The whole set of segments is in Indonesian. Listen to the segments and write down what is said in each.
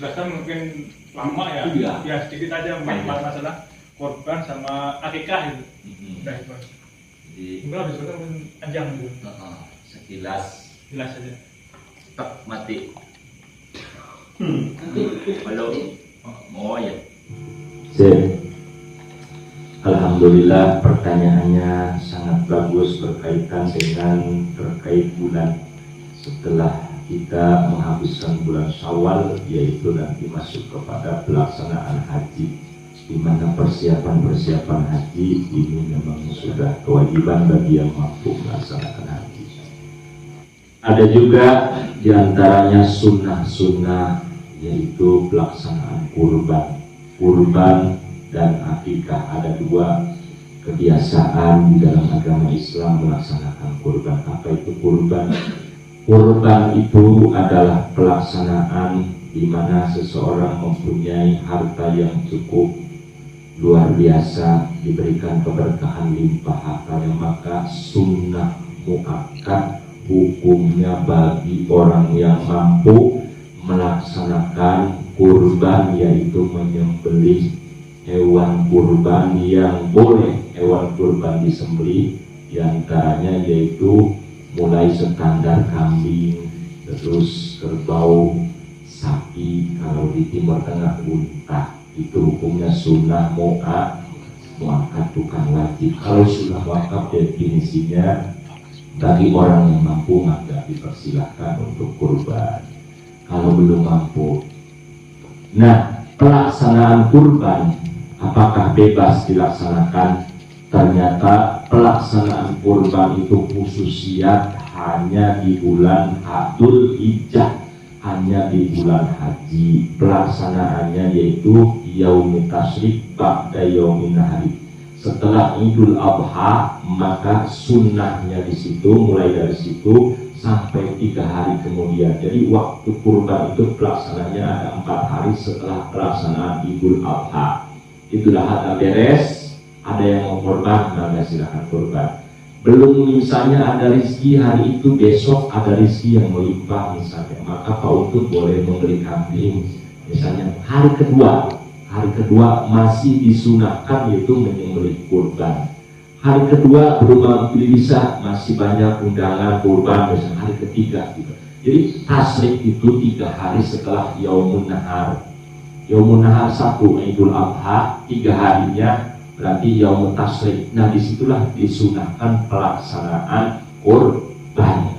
dijelaskan mungkin lama ya. Iya. Ya sedikit aja masalah korban sama akikah gitu. Udah itu. Jadi Mungkin habis itu mungkin panjang gitu. sekilas Jelas aja. tak mati. Halo. Oh ya. Alhamdulillah, pertanyaannya sangat bagus berkaitan dengan terkait bulan setelah kita menghabiskan bulan Syawal, yaitu nanti masuk kepada pelaksanaan haji, di mana persiapan haji ini memang sudah kewajiban bagi yang mampu melaksanakan haji. Ada juga diantaranya sunnah-sunnah, yaitu pelaksanaan kurban dan akikah. Ada dua kebiasaan di dalam agama Islam melaksanakan kurban. Apa itu kurban? Kurban itu adalah pelaksanaan di mana seseorang mempunyai harta yang cukup luar biasa, diberikan keberkahan limpah hartanya, maka sunnah muakkad hukumnya bagi orang yang mampu melaksanakan kurban, yaitu menyembelih hewan kurban yang boleh hewan kurban disembelih, diantaranya yaitu mulai standar kambing, terus kerbau, sapi, kalau di Timur Tengah unta. Itu hukumnya sunnah muakkad, bukan wajib. Kalau sunnah muakkad definisinya bagi orang yang mampu maka dipersilahkan untuk kurban. Kalau belum mampu, nah pelaksanaan kurban apakah bebas dilaksanakan? Ternyata pelaksanaan kurban itu khususiat hanya di bulan Dzul Hijjah, hanya di bulan haji. Pelaksanaannya yaitu yaumut tasyrik ba'da yaumin nahri. Setelah Idul Adha, maka sunnahnya di situ, mulai dari situ sampai 3 hari kemudian. Jadi waktu kurban itu pelaksananya ada 4 hari setelah pelaksanaan Idul Adha. Idul Adha beres, ada yang mau kurban, maka silakan kurban. Belum misalnya ada rezeki hari itu, besok ada rezeki yang melimpah misalnya, maka Pak Utut boleh membeli kambing. Misalnya hari kedua masih disunahkan yaitu menyembelih kurban. Hari kedua belum bisa, masih banyak undangan kurban, misalnya hari ketiga gitu. Jadi tasrik itu 3 hari setelah Yaumun Nahar. Yaumun Nahar 1 Idul Adha, 3 harinya berarti Yaumun Tasrik. Nah disitulah disunahkan pelaksanaan kurban.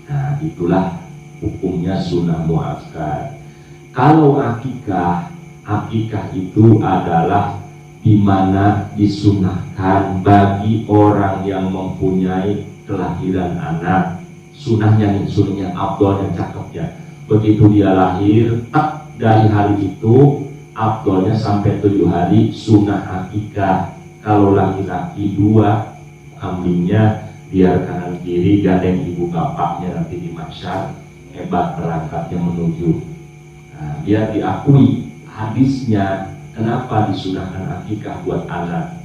Nah itulah hukumnya sunnah muakkad. Kalau akikah itu adalah di mana disunahkan bagi orang yang mempunyai kelahiran anak. Sunnahnya afdolnya, cakepnya. Begitu dia lahir, dari hari itu afdolnya sampai 7 hari sunnah akikah. Kalau laki-laki 2 kambingnya biar kanan kiri gandeng ibu bapaknya nanti di mahsyar, hebat perangkatnya menuju. Nah, biar diakui hadisnya kenapa disunahkan akikah buat anak.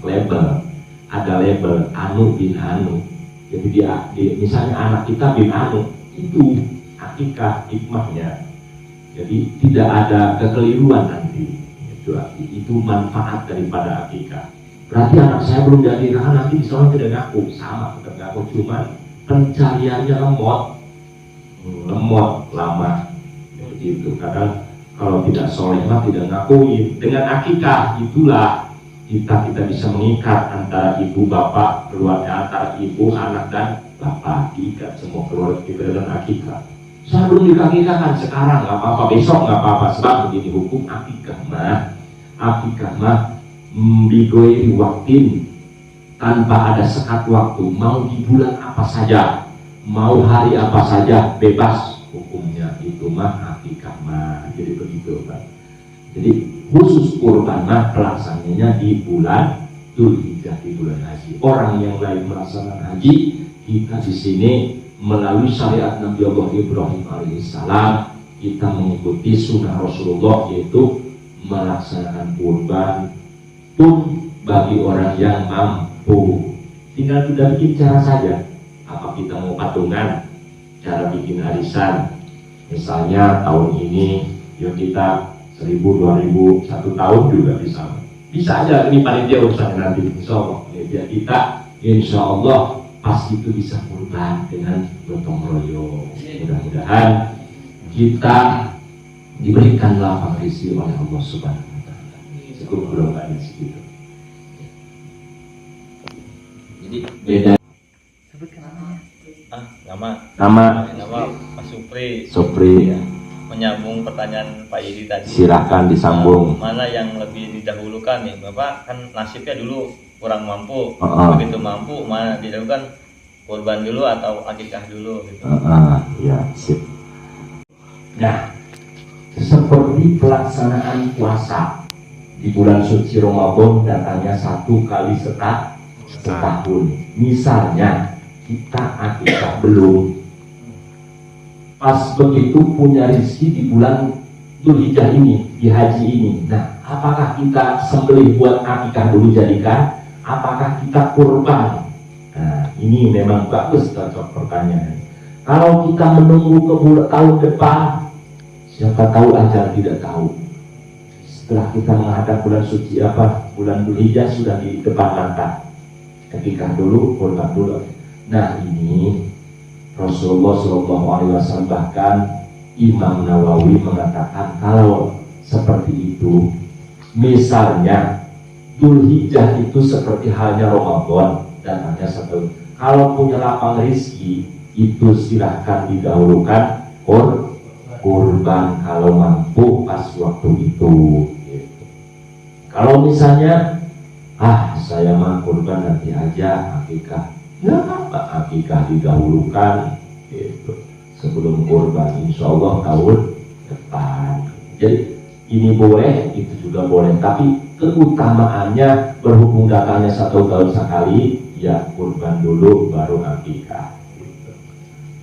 Ada label Anu bin Anu. Jadi misalnya anak kita bin Anu, itu akikah hikmahnya. Jadi tidak ada kekeliruan nanti. Itu manfaat daripada akikah. Berarti anak saya belum jadi nanti seorang tidak ngaku, sama tidak ngaku, cuma pencariannya lemot lama. Begitu. Kadang kalau tidak soleh mah tidak ngakui. Dengan akikah itulah kita bisa mengikat antara ibu bapak, keluarga, antara ibu anak dan bapak, diikat semua keluarga kita dengan akikah. Saya belum dikakikahkan sekarang, nggak apa-apa, besok nggak apa-apa, sebab begini hukum akikah mah bigoiri waktin, tanpa ada sekat waktu, mau di bulan apa saja, mau hari apa saja, bebas hukumnya. Itu mah akikah mah, jadi begitu Pak. Jadi khusus kurban mah pelaksananya di bulan Dzul Hijjah, di bulan haji. Orang yang lain melaksanakan haji, kita di sini melalui syariat Nabi Allah Ibrahim alaihissalam, kita mengikuti sunnah Rasulullah, yaitu melaksanakan kurban pun bagi orang yang mampu. Tinggal kita bikin cara saja. Apa kita mau patungan, cara bikin arisan. Misalnya tahun ini Ya kita 1000, 2000, 1 tahun juga bisa aja ini panitia urusan nanti insya Allah. Ya, kita insya Allah pasti itu bisa kurban dengan gotong royong. Mudah-mudahan kita diberikan lapang rezeki oleh Allah Subhanahu wa Ta'ala. Cukup belum ada segitu. Jadi Beda Nama nama Mas Supri. Supri ya. Menyambung pertanyaan Pak Yedi tadi. Silahkan disambung. Mana yang lebih didahulukan nih, Bapak kan nasibnya dulu kurang mampu, begitu mampu mana didahulukan kurban dulu atau akikah dulu gitu. Ya, sip. Nah, seperti pelaksanaan puasa di bulan suci Ramadan datangnya 1 kali setahun. Misalnya kita akikah belum, pas begitu punya rezeki di bulan Dzulhijjah ini, di haji ini. Nah, apakah kita sembelih buat akikah dulu jadikan? Apakah kita kurban? Nah, ini memang bagus cocok pertanyaan. Kalau kita menunggu ke tahun depan, siapa tahu ajal tidak tahu. Setelah kita menghadap bulan suci bulan Dzulhijjah sudah di depan mata. Akikah dulu, kurban dulu. Nah, ini Rasulullah SAW bahkan Imam Nawawi mengatakan kalau seperti itu, misalnya Dzulhijjah itu seperti halnya Ramadan dan hanya 1. Kalau punya lapang rezeki itu silahkan didahulukan kurban kalau mampu pas waktu itu. Gitu. Kalau misalnya saya mah kurban nanti aja akikah. Nggak apa, akikah didahulukan gitu. Sebelum kurban insya Allah tahun depan. Jadi ini boleh, itu juga boleh, tapi keutamaannya berhubung datangnya 1 tahun sekali, ya kurban dulu baru akikah gitu.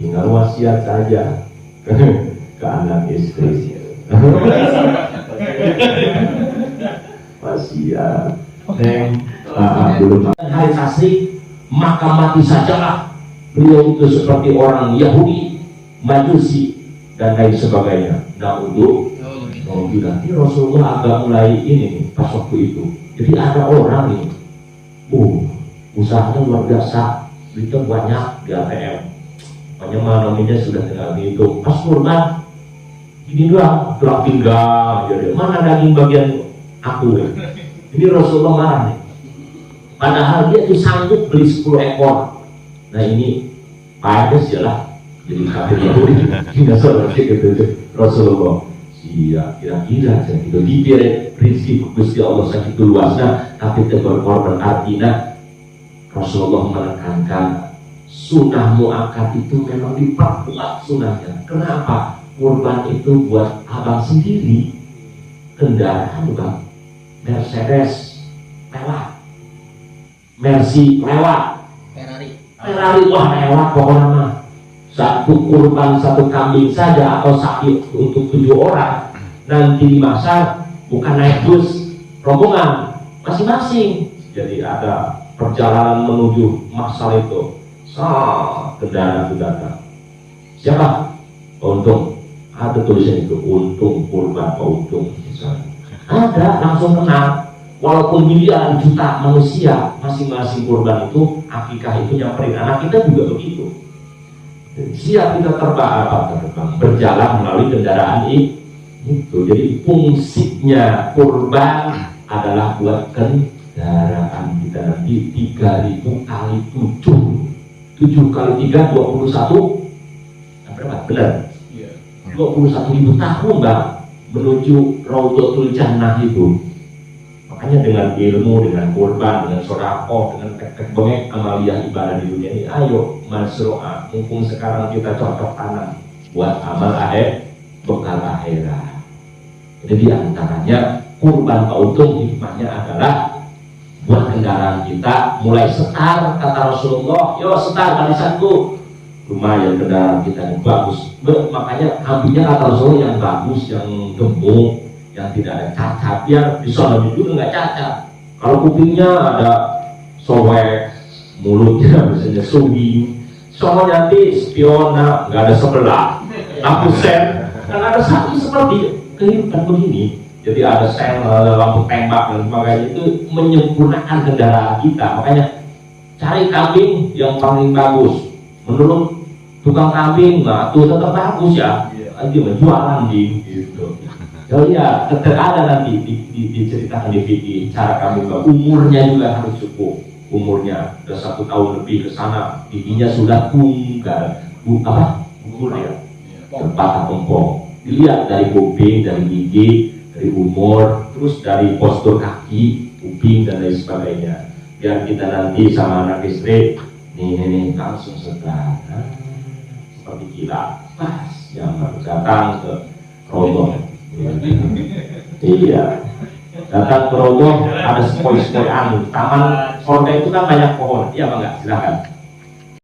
Tinggal wasiat saja ke anak istri. Wasiat belum hari tasrik maka mati sajalah beliau itu seperti orang Yahudi, Majusi dan lain sebagainya. Nah, untuk nanti Rasulullah agak mulai ini pas waktu itu. Jadi ada orang ini, usahanya luar biasa, itu banyak di ATM. Banyak namanya sudah tinggal dihitung. Pas kurban, ini doang, tulang pinggang, jadi mana daging bagian aku? Ini Rasulullah marah nih. Padahal dia tuh sanggup beli 10 ekor. Nah ini panas ya lah. Jadi kafir Yahudi tidak seperti gitu Rasulullah. Iya kira-kira saya gitu. Diberi prinsip Gusti Allah segitu luasnya, tapi berkorban artinya Rasulullah menekankan sunnah muakkad itu memang diperkuat sunnahnya. Kenapa? Kurban itu buat abang sendiri. Kendaraan juga Mercedes lewat, Mercy lewat, Ferrari wah lewat pokoknya mah. 1 kurban 1 kambing saja atau sapi untuk 7 orang nanti dimasak bukan naik bus rombongan masing-masing. Jadi ada perjalanan menuju masal itu, kendaraan itu datang. Siapa? Untung. Ada tulisan itu, untung kurban Pak Untung misalnya. Ada langsung kenal. Walaupun miliaran juta manusia, masing-masing kurban itu akikah itu nyamperin. Anak kita juga begitu. Siap kita terbang berjalan melalui kendaraan itu. Jadi fungsinya kurban adalah buat kendaraan kita nanti 3000 kali 7 kali 3 21 berapa? Benar? 21.000 tahun Bang menuju Raudhatul Jannah itu. Makanya dengan ilmu, dengan kurban, dengan sedekah, dengan bengek amaliyah ibadah di dunia ini, ayo masru'ah, mumpung sekarang kita cocok tanam buat amal bekal akhirat. Jadi antaranya kurban Pak Untung hikmahnya adalah buat kendaraan kita mulai setar, kata Rasulullah, yo setar barisanku. Lumayan kendaraan kita yang bagus. Makanya kambingnya kata Rasulullah yang bagus, yang gemuk, yang tidak ada cacat, biar bisa lebih juga nggak cacat. Kalau kupingnya ada sobek, mulutnya misalnya sumbing, soalnya nanti spiona nggak ada sebelah, lampu sen, dan ada sapi seperti kehidupan begini. Jadi ada sel, lampu tembak dan sebagainya, itu menyempurnakan kendaraan kita. Makanya cari kambing yang paling bagus. Menurut tukang kambing, nah itu tetap bagus ya. Dia menjualan di gitu. Jadi ya ada nanti diceritakan di fikih cara kambing, umurnya juga harus cukup. Umurnya sudah 1 tahun lebih ke sana, giginya sudah tunggal, gugur ya, patah pempong. Dilihat dari kuping, dari gigi, dari umur, terus dari postur kaki, kuping dan lain sebagainya. Biar kita nanti sama anak istri, nih langsung setelah seperti kilat, pas yang datang ke rombong. Iya, datang ke rombong ada sepoi-sepoi anu. Taman Sorga itu kan banyak pohon, iya bang, silakan.